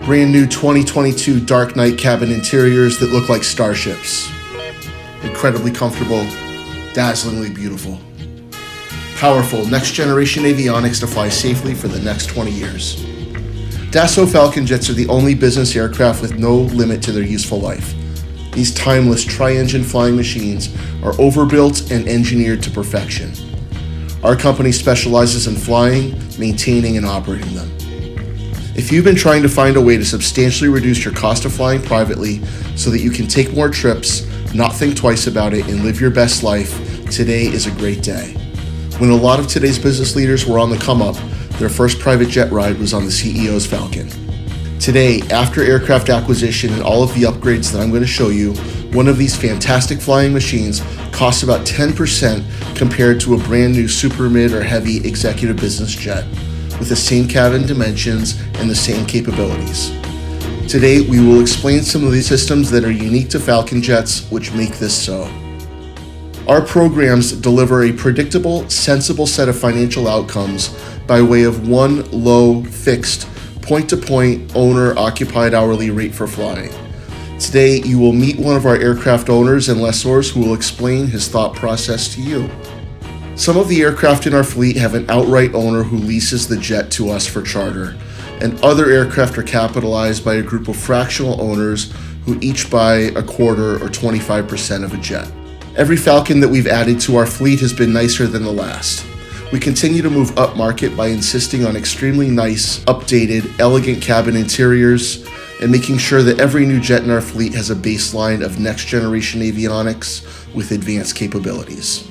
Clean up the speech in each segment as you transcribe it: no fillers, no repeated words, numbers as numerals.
Brand new 2022 Dark Knight cabin interiors that look like starships. Incredibly comfortable, dazzlingly beautiful. Powerful next-generation avionics to fly safely for the next 20 years. Dassault Falcon jets are the only business aircraft with no limit to their useful life. These timeless tri-engine flying machines are overbuilt and engineered to perfection. Our company specializes in flying, maintaining, and operating them. If you've been trying to find a way to substantially reduce your cost of flying privately so that you can take more trips, not think twice about it, and live your best life, today is a great day. When a lot of today's business leaders were on the come up, their first private jet ride was on the CEO's Falcon. Today, after aircraft acquisition and all of the upgrades that I'm going to show you, one of these fantastic flying machines costs about 10% compared to a brand new super mid or heavy executive business jet, with the same cabin dimensions and the same capabilities. Today, we will explain some of these systems that are unique to Falcon jets, which make this so. Our programs deliver a predictable, sensible set of financial outcomes by way of one low, fixed, point-to-point, owner-occupied hourly rate for flying. Today, you will meet one of our aircraft owners and lessors who will explain his thought process to you. Some of the aircraft in our fleet have an outright owner who leases the jet to us for charter, and other aircraft are capitalized by a group of fractional owners who each buy a quarter or 25% of a jet. Every Falcon that we've added to our fleet has been nicer than the last. We continue to move upmarket by insisting on extremely nice, updated, elegant cabin interiors and making sure that every new jet in our fleet has a baseline of next-generation avionics with advanced capabilities.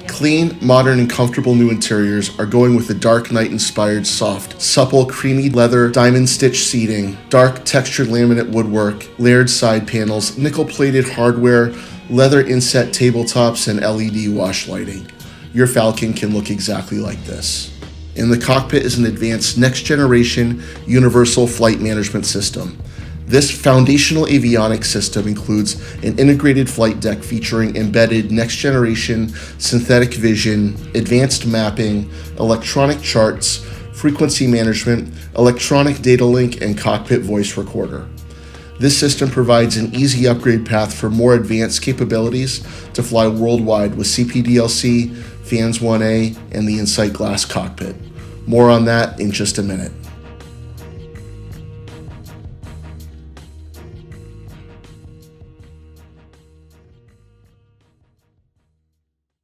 Clean, modern, and comfortable new interiors are going with the Dark Knight-inspired soft, supple, creamy leather, diamond-stitched seating, dark textured laminate woodwork, layered side panels, nickel-plated hardware, leather inset tabletops, and LED wash lighting. Your Falcon can look exactly like this. In the cockpit is an advanced next-generation universal flight management system. This foundational avionics system includes an integrated flight deck featuring embedded next-generation synthetic vision, advanced mapping, electronic charts, frequency management, electronic data link, and cockpit voice recorder. This system provides an easy upgrade path for more advanced capabilities to fly worldwide with CPDLC, Fans 1A, and the Insight Glass cockpit. More on that in just a minute.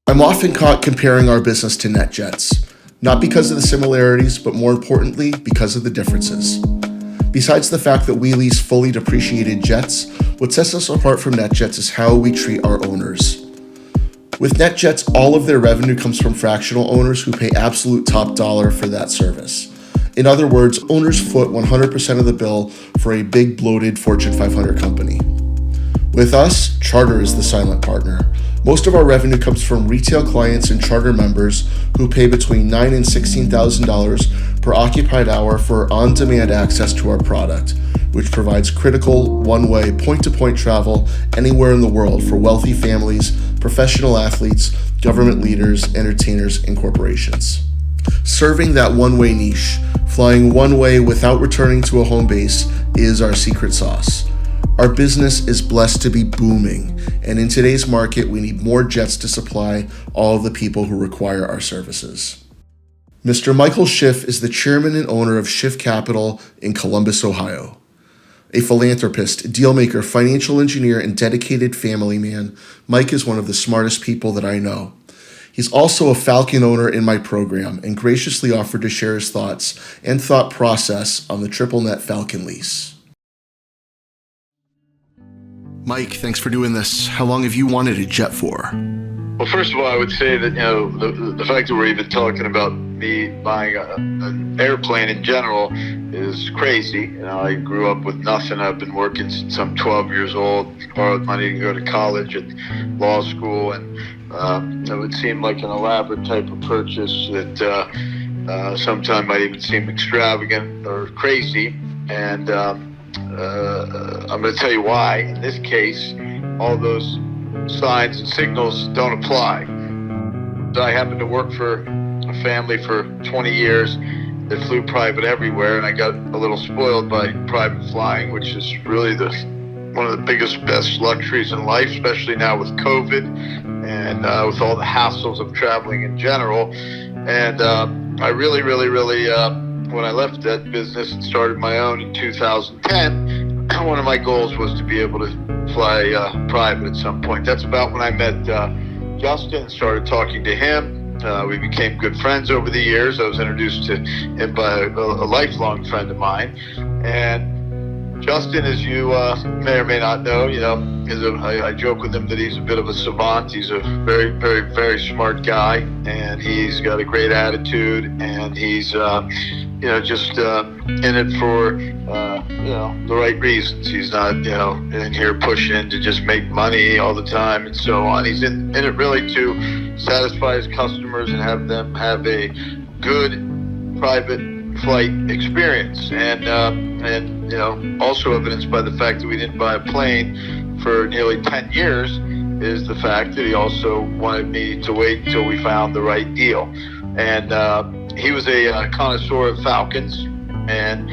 I'm often caught comparing our business to NetJets, not because of the similarities, but more importantly, because of the differences. Besides the fact that we lease fully depreciated jets, what sets us apart from NetJets is how we treat our owners. With NetJets, all of their revenue comes from fractional owners who pay absolute top dollar for that service. In other words, owners foot 100% of the bill for a big bloated Fortune 500 company. With us, charter is the silent partner. Most of our revenue comes from retail clients and charter members who pay between $9,000 and $16,000 per occupied hour for on-demand access to our product, which provides critical, one-way, point-to-point travel anywhere in the world for wealthy families, professional athletes, government leaders, entertainers, and corporations. Serving that one-way niche, flying one way without returning to a home base, is our secret sauce. Our business is blessed to be booming, and in today's market, we need more jets to supply all of the people who require our services. Mr. Michael Schiff is the chairman and owner of Schiff Capital in Columbus, Ohio. A philanthropist, dealmaker, financial engineer, and dedicated family man, Mike is one of the smartest people that I know. He's also a Falcon owner in my program and graciously offered to share his thoughts and thought process on the TripleNet Falcon lease. Mike, thanks for doing this. How long have you wanted a jet for? Well, first of all, I would say that, the fact that we're even talking about me buying an airplane in general is crazy. I grew up with nothing. I've been working since I'm 12 years old, borrowed money to go to college and law school, and it would seem like an elaborate type of purchase that sometimes might even seem extravagant or crazy. And I'm going to tell you why. In this case, all those signs and signals don't apply. I happened to work for a family for 20 years that flew private everywhere, and I got a little spoiled by private flying, which is really one of the biggest, best luxuries in life, especially now with COVID and with all the hassles of traveling in general. And I really, when I left that business and started my own in 2010, one of my goals was to be able to fly private at some point. That's about when I met Justin and started talking to him. We became good friends over the years. I was introduced to him by a lifelong friend of mine. And Justin, as you may or may not know, I joke with him that he's a bit of a savant. He's a very, very, very smart guy, and he's got a great attitude, and he's, just in it for, the right reasons. He's not, in here pushing to just make money all the time and so on. He's in it really to satisfy his customers and have them have a good private flight experience, and also evidenced by the fact that we didn't buy a plane for nearly 10 years is the fact that he also wanted me to wait until we found the right deal. And he was a connoisseur of Falcons, and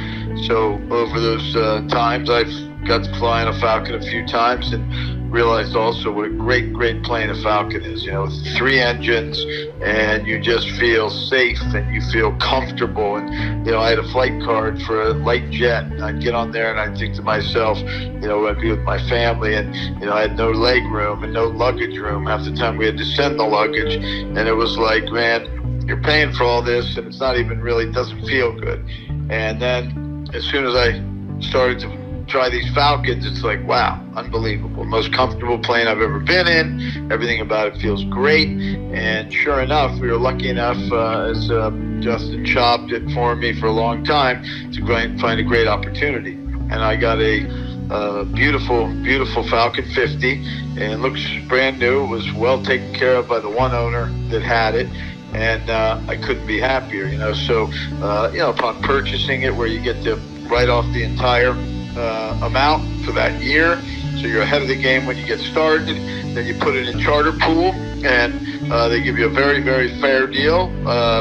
so over those times I've got to fly on a Falcon a few times and realized also what a great plane a Falcon is, with 3 engines, and you just feel safe and you feel comfortable. And I had a flight card for a light jet, and I'd get on there and I'd think to myself, I'd be with my family, and I had no leg room and no luggage room. Half the time we had to send the luggage, and it was like, man, you're paying for all this and it's not even really, doesn't feel good. And then as soon as I started to try these Falcons, it's like, wow, unbelievable. Most comfortable plane I've ever been in. Everything about it feels great. And sure enough, we were lucky enough, as Justin chopped it for me for a long time, to find a great opportunity. And I got a beautiful, beautiful Falcon 50, and looks brand new. It was well taken care of by the one owner that had it. And I couldn't be happier, So, upon purchasing it, where you get to write off the entire amount for that year, so you're ahead of the game when you get started. Then you put it in charter pool, and they give you a very, very fair deal,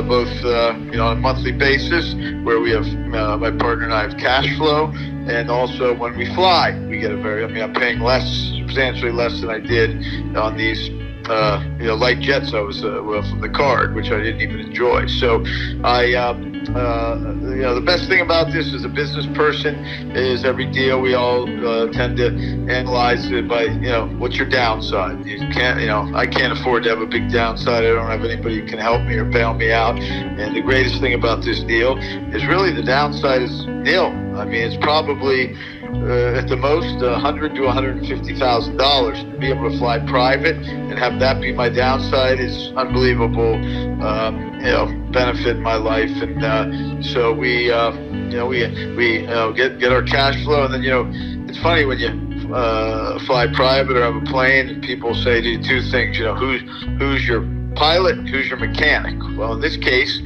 both on a monthly basis, where we have my partner and I have cash flow, and also when we fly, we get I'm paying substantially less than I did on these light jets I was from the card, which I didn't even enjoy. So the best thing about this as a business person is every deal we all tend to analyze it by, what's your downside? You can't, I can't afford to have a big downside. I don't have anybody who can help me or bail me out. And the greatest thing about this deal is really the downside is nil. It's probably at the most $100,000 to $150,000. To be able to fly private and have that be my downside is unbelievable. Benefit in my life, and so we get our cash flow, and then it's funny when you fly private or have a plane, and people say to you 2 things. Who's your pilot, who's your mechanic? Well, in this case,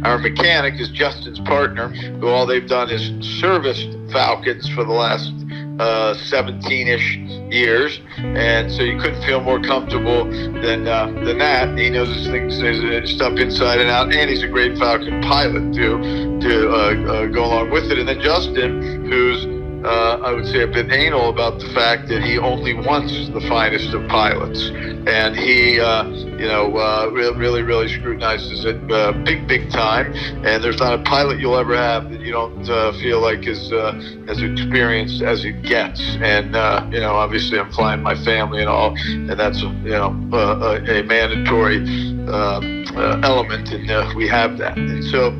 our mechanic is Justin's partner, who all they've done is serviced Falcons for the last 17-ish years, and so you couldn't feel more comfortable than that. He knows his stuff inside and out, and he's a great Falcon pilot to go along with it. And then Justin, who's I would say a bit anal about the fact that he only wants the finest of pilots, and he really scrutinizes it big time. And there's not a pilot you'll ever have that you don't feel like is as experienced as it gets. And obviously I'm flying my family and all, and that's a mandatory element, and we have that. And so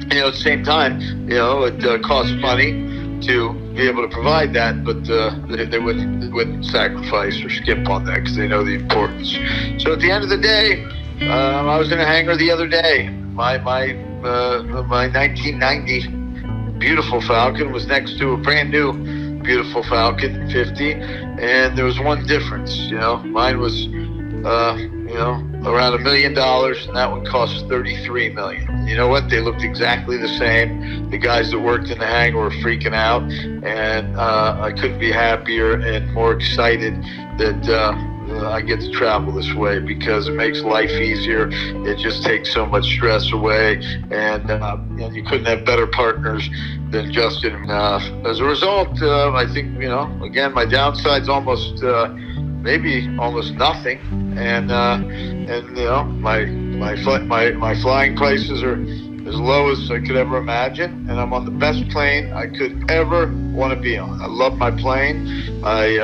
at the same time, it costs money to be able to provide that, but they wouldn't sacrifice or skip on that because they know the importance. So at the end of the day, I was in a hangar the other day. My 1990 beautiful Falcon was next to a brand new beautiful Falcon 50, and there was one difference. Mine was around $1 million, and that one cost $33 million. You know what? They looked exactly the same. The guys that worked in the hangar were freaking out, and I couldn't be happier and more excited that I get to travel this way, because it makes life easier. It just takes so much stress away, and you couldn't have better partners than Justin. As a result, I think, again, my downside's almost maybe almost nothing, and my flying prices are as low as I could ever imagine, and I'm on the best plane I could ever want to be on. I love my plane. I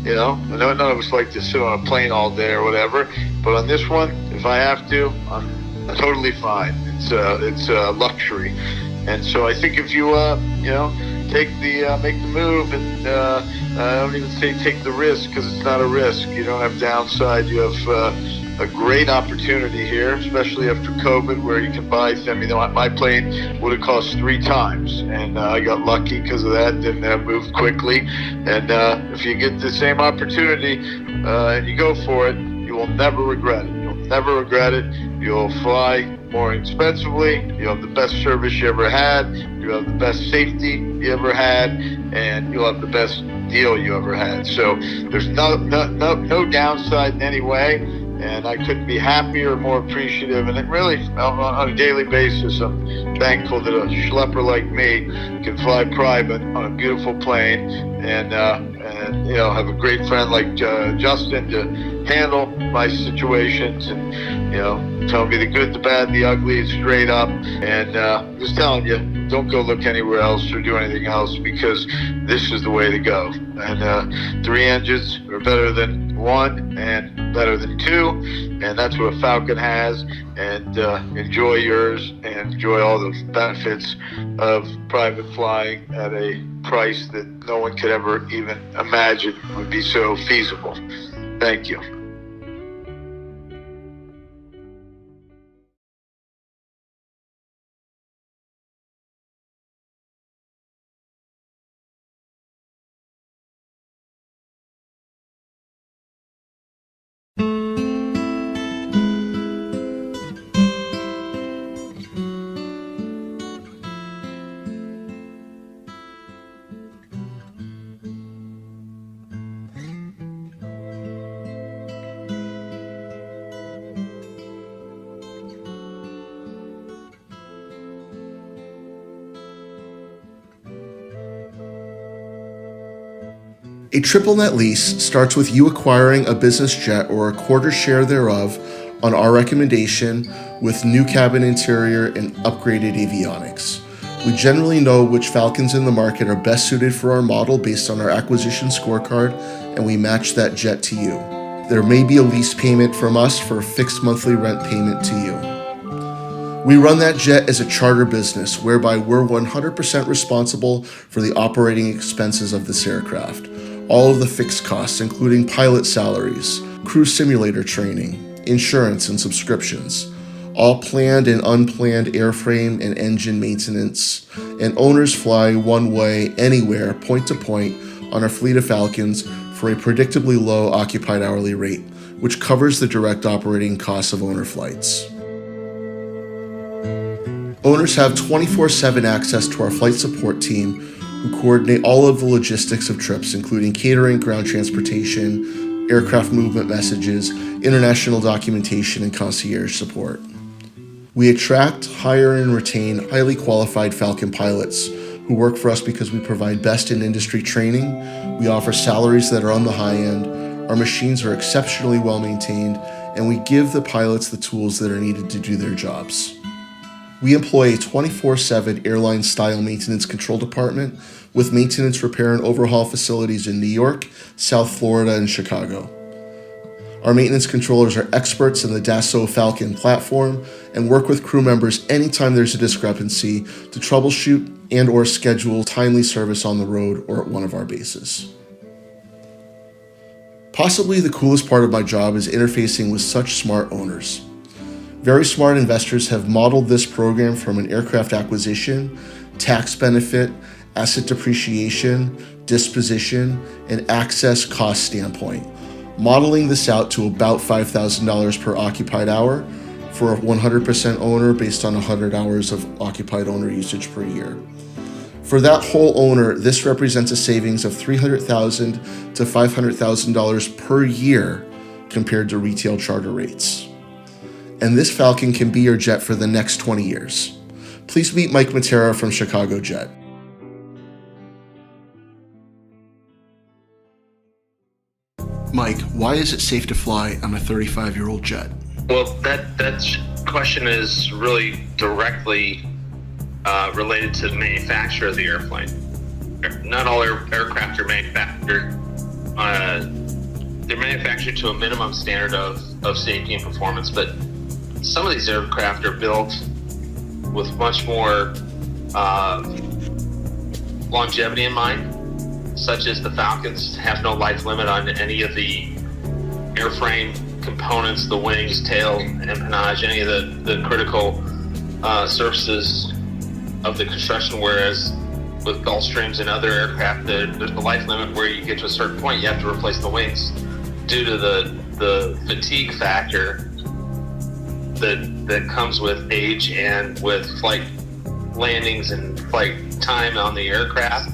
know none of us like to sit on a plane all day or whatever, but on this one, if I have to, I'm totally fine. It's a luxury, and so I think if you make the move, and I don't even say take the risk, because it's not a risk. You don't have downside. You have a great opportunity here, especially after COVID, where you can buy them. My plane would have cost 3 times, and I got lucky because of that, and moved quickly. And if you get the same opportunity and you go for it, you will never regret it. You'll never regret it. You'll fly more inexpensively. You'll have the best service you ever had. You'll have the best safety you ever had, and you'll have the best deal you ever had. So there's no downside in any way. And I couldn't be happier or more appreciative. And it really, on a daily basis, I'm thankful that a schlepper like me can fly private on a beautiful plane, and have a great friend like Justin to handle my situations, and tell me the good, the bad, the ugly, straight up. And just telling you, don't go look anywhere else or do anything else, because this is the way to go. And 3 engines are better than 1 and better than 2, and that's what a Falcon has. And enjoy yours, and enjoy all the benefits of private flying at a price that no one could ever even imagine would be so feasible. Thank you. A triple net lease starts with you acquiring a business jet or a quarter share thereof on our recommendation, with new cabin interior and upgraded avionics. We generally know which Falcons in the market are best suited for our model based on our acquisition scorecard, and we match that jet to you. There may be a lease payment from us for a fixed monthly rent payment to you. We run that jet as a charter business, whereby we're 100% responsible for the operating expenses of this aircraft. All of the fixed costs, including pilot salaries, crew simulator training, insurance, and subscriptions. All planned and unplanned airframe and engine maintenance, and owners fly one way, anywhere, point to point, on our fleet of Falcons for a predictably low occupied hourly rate, which covers the direct operating costs of owner flights. Owners have 24/7 access to our flight support team, who coordinate all of the logistics of trips, including catering, ground transportation, aircraft movement messages, international documentation, and concierge support. We attract, hire, and retain highly qualified Falcon pilots who work for us because we provide best-in-industry training, we offer salaries that are on the high end, our machines are exceptionally well maintained, and we give the pilots the tools that are needed to do their jobs. We employ a 24/7 airline-style maintenance control department with maintenance, repair, and overhaul facilities in New York, South Florida, and Chicago. Our maintenance controllers are experts in the Dassault Falcon platform and work with crew members anytime there's a discrepancy to troubleshoot and/or schedule timely service on the road or at one of our bases. Possibly the coolest part of my job is interfacing with such smart owners. Very smart investors have modeled this program from an aircraft acquisition, tax benefit, asset depreciation, disposition, and access cost standpoint, modeling this out to about $5,000 per occupied hour for a 100% owner based on 100 hours of occupied owner usage per year. For that whole owner, this represents a savings of $300,000 to $500,000 per year compared to retail charter rates. And this Falcon can be your jet for the next 20 years. Please meet Mike Matera from Chicago Jet. Mike, why is it safe to fly on a 35-year-old jet? Well, that question is really directly related to the manufacturer of the airplane. Not all aircraft are manufactured. They're manufactured to a minimum standard of safety and performance, but some of these aircraft are built with much more longevity in mind, such as the Falcons have no life limit on any of the airframe components, the wings, tail, empennage, any of the critical surfaces of the construction, whereas with Gulfstreams and other aircraft, there's a life limit where you get to a certain point, you have to replace the wings due to the fatigue factor that comes with age and with flight landings and flight time on the aircraft.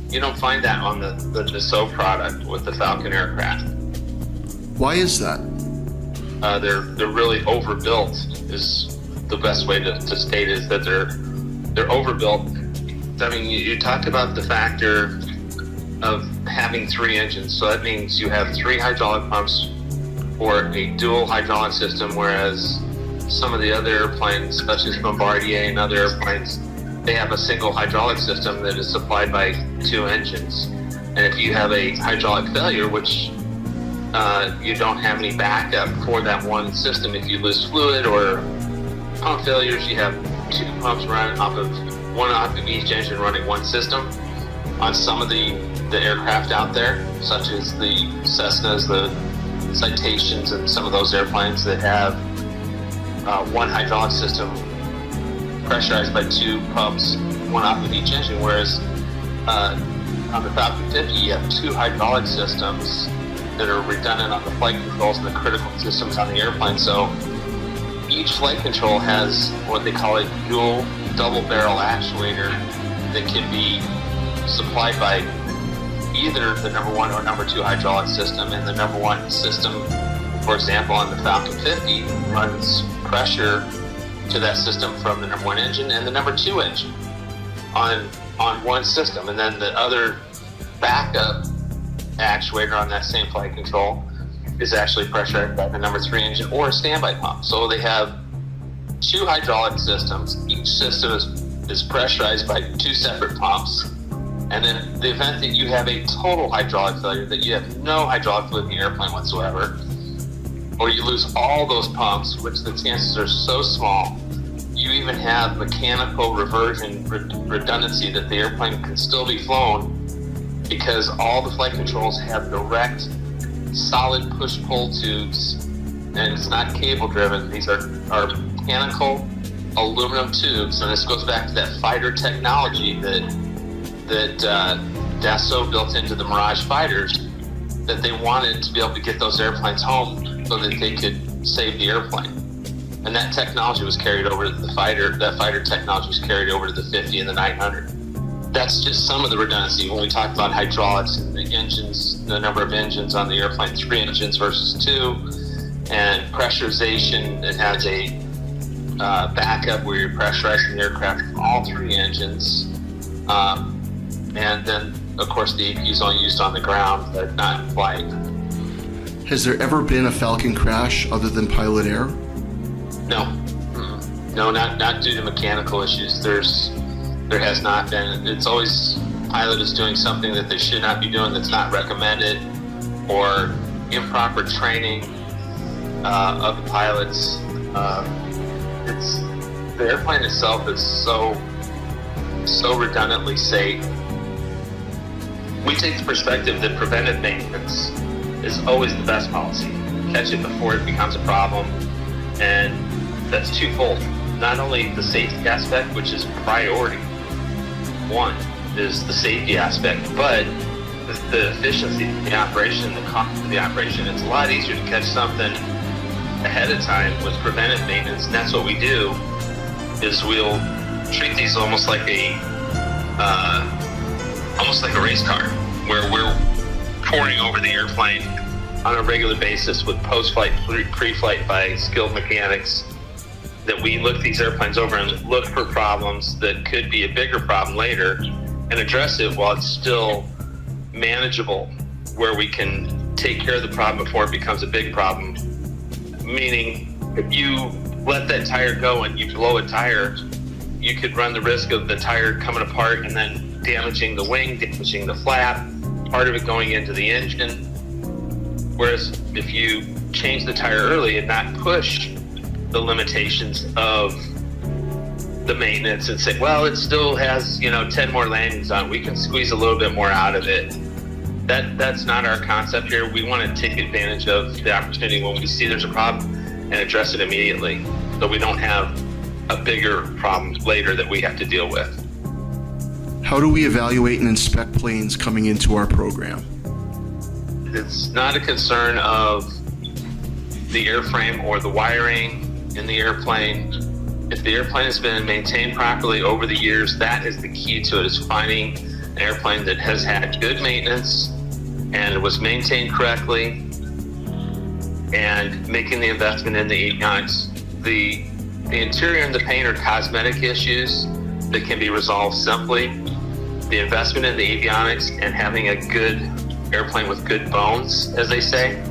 You don't find that on the Dassault product with the Falcon aircraft. Why is that? They're really overbuilt is the best way to state it, is that they're overbuilt. I mean, you talked about the factor of having 3 engines, so that means you have 3 hydraulic pumps or a dual hydraulic system, whereas some of the other airplanes, such as Bombardier and other airplanes, they have a single hydraulic system that is supplied by 2 engines. And if you have a hydraulic failure, which you don't have any backup for that one system, if you lose fluid or pump failures, you have 2 pumps running one off of each engine running one system. On some of the aircraft out there, such as the Cessnas, the Citations, and some of those airplanes that have one hydraulic system pressurized by 2 pumps, one off of each engine, whereas on the Falcon 50 you have 2 hydraulic systems that are redundant on the flight controls and the critical systems on the airplane. So each flight control has what they call a dual double barrel actuator that can be supplied by either the number 1 or number 2 hydraulic system. And the number 1 system, for example, on the Falcon 50 runs pressure to that system from the number 1 engine and the number 2 engine on one system, and then the other backup actuator on that same flight control is actually pressurized by the number 3 engine or a standby pump. So they have 2 hydraulic systems. Each system is pressurized by 2 separate pumps. And then the event that you have a total hydraulic failure, that you have no hydraulic fluid in the airplane whatsoever, or you lose all those pumps, which the chances are so small, you even have mechanical reversion redundancy that the airplane can still be flown because all the flight controls have direct solid push-pull tubes, and it's not cable driven. These are mechanical aluminum tubes, and this goes back to that fighter technology that Dassault built into the Mirage fighters, that they wanted to be able to get those airplanes home so that they could save the airplane. And that technology was carried over to the fighter. That fighter technology was carried over to the 50 and the 900. That's just some of the redundancy. When we talk about hydraulics and the engines, the number of engines on the airplane, 3 engines versus 2, and pressurization, it has a backup where you're pressurizing the aircraft from all 3 engines. And then, of course, the AP is only used on the ground, but not in flight. Has there ever been a Falcon crash other than pilot error? No. No, not due to mechanical issues. There has not been. It's always pilot is doing something that they should not be doing, that's not recommended, or improper training of the pilots. The airplane itself is so redundantly safe. We take the perspective that preventive maintenance is always the best policy. Catch it before it becomes a problem, and that's twofold. Not only the safety aspect, which is priority 1, is the safety aspect, but the efficiency of the operation, the cost of the operation. It's a lot easier to catch something ahead of time with preventive maintenance, and that's what we do, is we'll treat these almost like a almost like a race car, where we're pouring over the airplane on a regular basis with post-flight, pre-flight by skilled mechanics, that we look these airplanes over and look for problems that could be a bigger problem later and address it while it's still manageable, where we can take care of the problem before it becomes a big problem. Meaning, if you let that tire go and you blow a tire, you could run the risk of the tire coming apart and then damaging the wing, damaging the flap, part of it going into the engine. Whereas if you change the tire early and not push the limitations of the maintenance and say, well, it still has 10 more landings on it, we can squeeze a little bit more out of it. That's not our concept here. We want to take advantage of the opportunity when we see there's a problem and address it immediately, so we don't have a bigger problem later that we have to deal with. How do we evaluate and inspect planes coming into our program? It's not a concern of the airframe or the wiring in the airplane. If the airplane has been maintained properly over the years, that is the key to it, is finding an airplane that has had good maintenance and was maintained correctly, and making the investment in the avionics. The interior and the paint are cosmetic issues that can be resolved simply. The investment in the avionics and having a good airplane with good bones, as they say,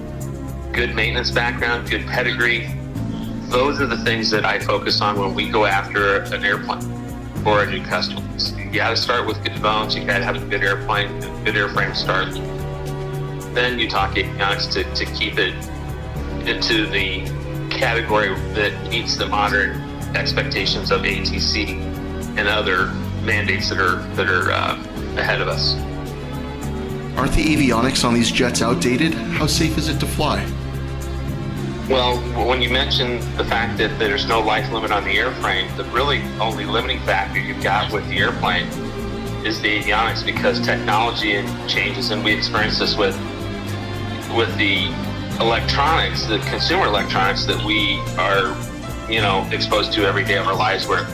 good maintenance background, good pedigree, those are the things that I focus on when we go after an airplane for our new customers. You got to start with good bones. You got to have a good airplane, good airframe to start. Then you talk avionics to keep it into the category that meets the modern expectations of ATC and other mandates that are ahead of us. Aren't the avionics on these jets outdated? How safe is it to fly? Well, when you mention the fact that there's no life limit on the airframe, the really only limiting factor you've got with the airplane is the avionics, because technology changes, and we experience this with the electronics, the consumer electronics that we are, exposed to every day of our lives, where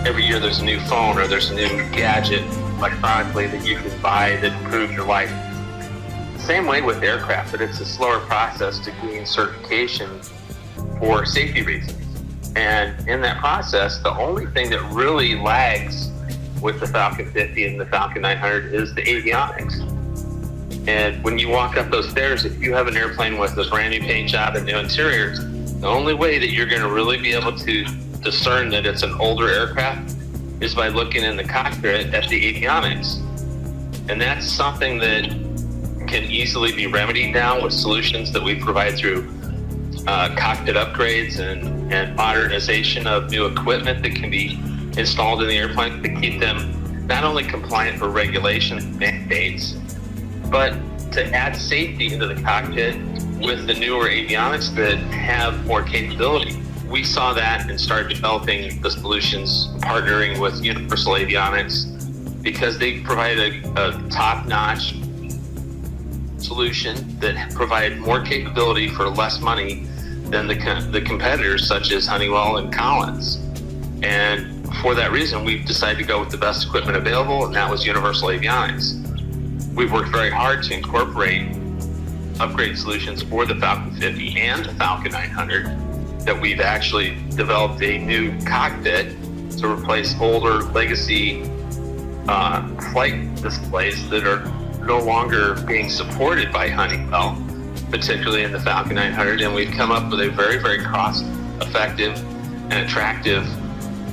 every year there's a new phone or there's a new gadget electronically that you can buy that improves your life. Same way with aircraft, but it's a slower process to gain certification for safety reasons. And in that process, the only thing that really lags with the Falcon 50 and the Falcon 900 is the avionics. And when you walk up those stairs, if you have an airplane with a brand new paint job and new interiors, the only way that you're going to really be able to discern that it's an older aircraft is by looking in the cockpit at the avionics. And that's something that can easily be remedied now with solutions that we provide through cockpit upgrades and modernization of new equipment that can be installed in the airplane to keep them not only compliant for regulation mandates, but to add safety into the cockpit with the newer avionics that have more capability. We saw that and started developing the solutions, partnering with Universal Avionics, because they provide a top-notch solution that provide more capability for less money than the competitors such as Honeywell and Collins. And for that reason, we've decided to go with the best equipment available, and that was Universal Avionics. We've worked very hard to incorporate upgrade solutions for the Falcon 50 and the Falcon 900, that we've actually developed a new cockpit to replace older legacy flight displays that are no longer being supported by Honeywell, particularly in the Falcon 900, and we've come up with a very, very cost-effective and attractive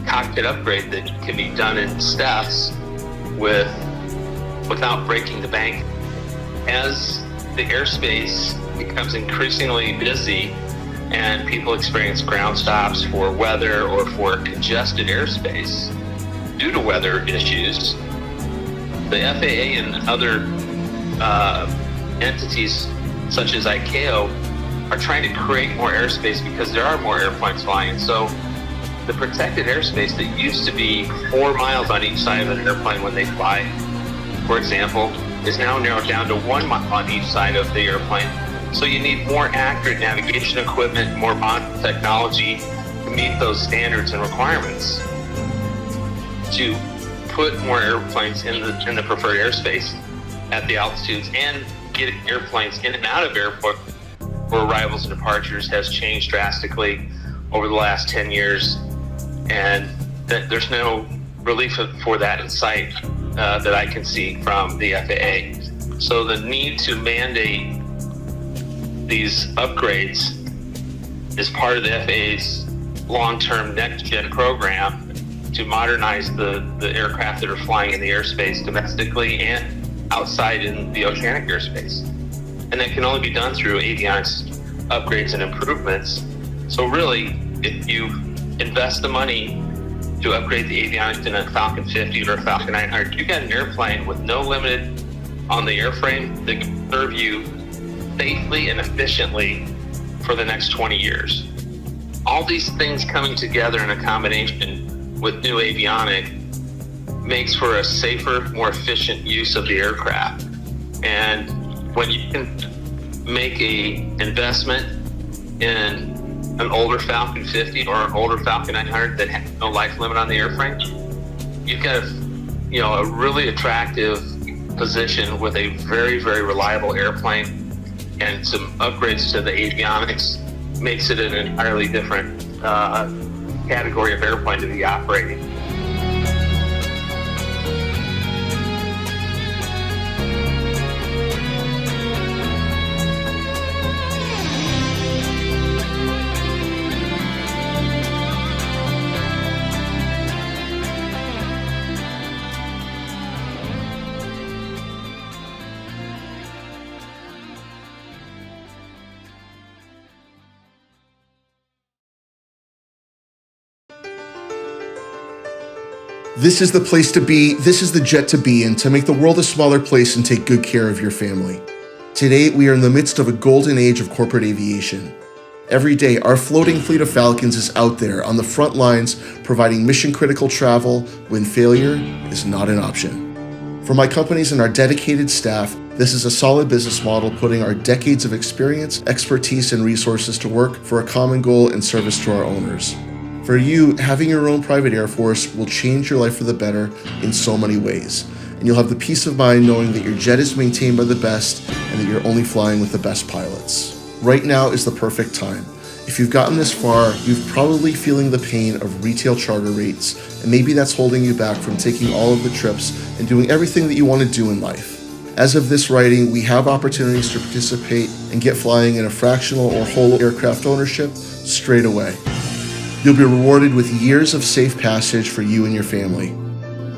cockpit upgrade that can be done in steps without breaking the bank. As the airspace becomes increasingly busy and people experience ground stops for weather or for congested airspace due to weather issues, the FAA and other entities such as ICAO are trying to create more airspace because there are more airplanes flying. So the protected airspace that used to be 4 miles on each side of an airplane when they fly, for example, is now narrowed down to 1 mile on each side of the airplane. So you need more accurate navigation equipment, more modern technology to meet those standards and requirements. To put more airplanes in the preferred airspace at the altitudes, and get airplanes in and out of airport for arrivals and departures has changed drastically over the last 10 years, and there's no relief for that in sight that I can see from the FAA. So the need to mandate these upgrades is part of the FAA's long-term next-gen program to modernize the aircraft that are flying in the airspace domestically and outside in the oceanic airspace. And that can only be done through avionics upgrades and improvements. So really, if you invest the money to upgrade the avionics in a Falcon 50 or a Falcon 900, you got an airplane with no limit on the airframe that can serve you safely and efficiently for the next 20 years. All these things coming together in a combination with new avionics makes for a safer, more efficient use of the aircraft. And when you can make an investment in an older Falcon 50 or an older Falcon 900 that has no life limit on the airframe, you've got a really attractive position with a very, very reliable airplane, and some upgrades to the avionics makes it an entirely different category of airplane to be operating. This is the place to be, this is the jet to be in, to make the world a smaller place and take good care of your family. Today, we are in the midst of a golden age of corporate aviation. Every day, our floating fleet of Falcons is out there on the front lines, providing mission-critical travel when failure is not an option. For my companies and our dedicated staff, this is a solid business model, putting our decades of experience, expertise, and resources to work for a common goal and service to our owners. For you, having your own private Air Force will change your life for the better in so many ways. And you'll have the peace of mind knowing that your jet is maintained by the best and that you're only flying with the best pilots. Right now is the perfect time. If you've gotten this far, you're probably feeling the pain of retail charter rates, and maybe that's holding you back from taking all of the trips and doing everything that you want to do in life. As of this writing, we have opportunities to participate and get flying in a fractional or whole aircraft ownership straight away. You'll be rewarded with years of safe passage for you and your family.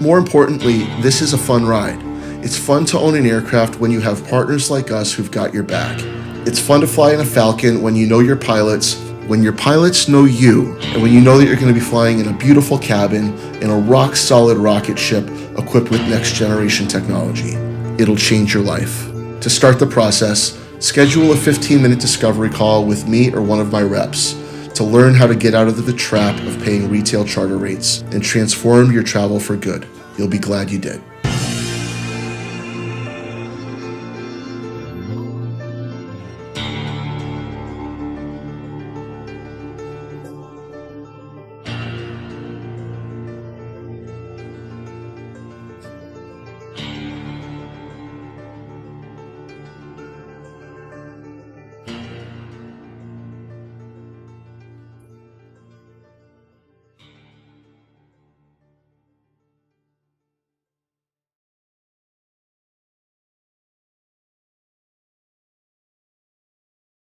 More importantly, this is a fun ride. It's fun to own an aircraft when you have partners like us who've got your back. It's fun to fly in a Falcon when you know your pilots, when your pilots know you, and when you know that you're going to be flying in a beautiful cabin in a rock-solid rocket ship equipped with next-generation technology. It'll change your life. To start the process, schedule a 15-minute discovery call with me or one of my reps to learn how to get out of the trap of paying retail charter rates and transform your travel for good. You'll be glad you did.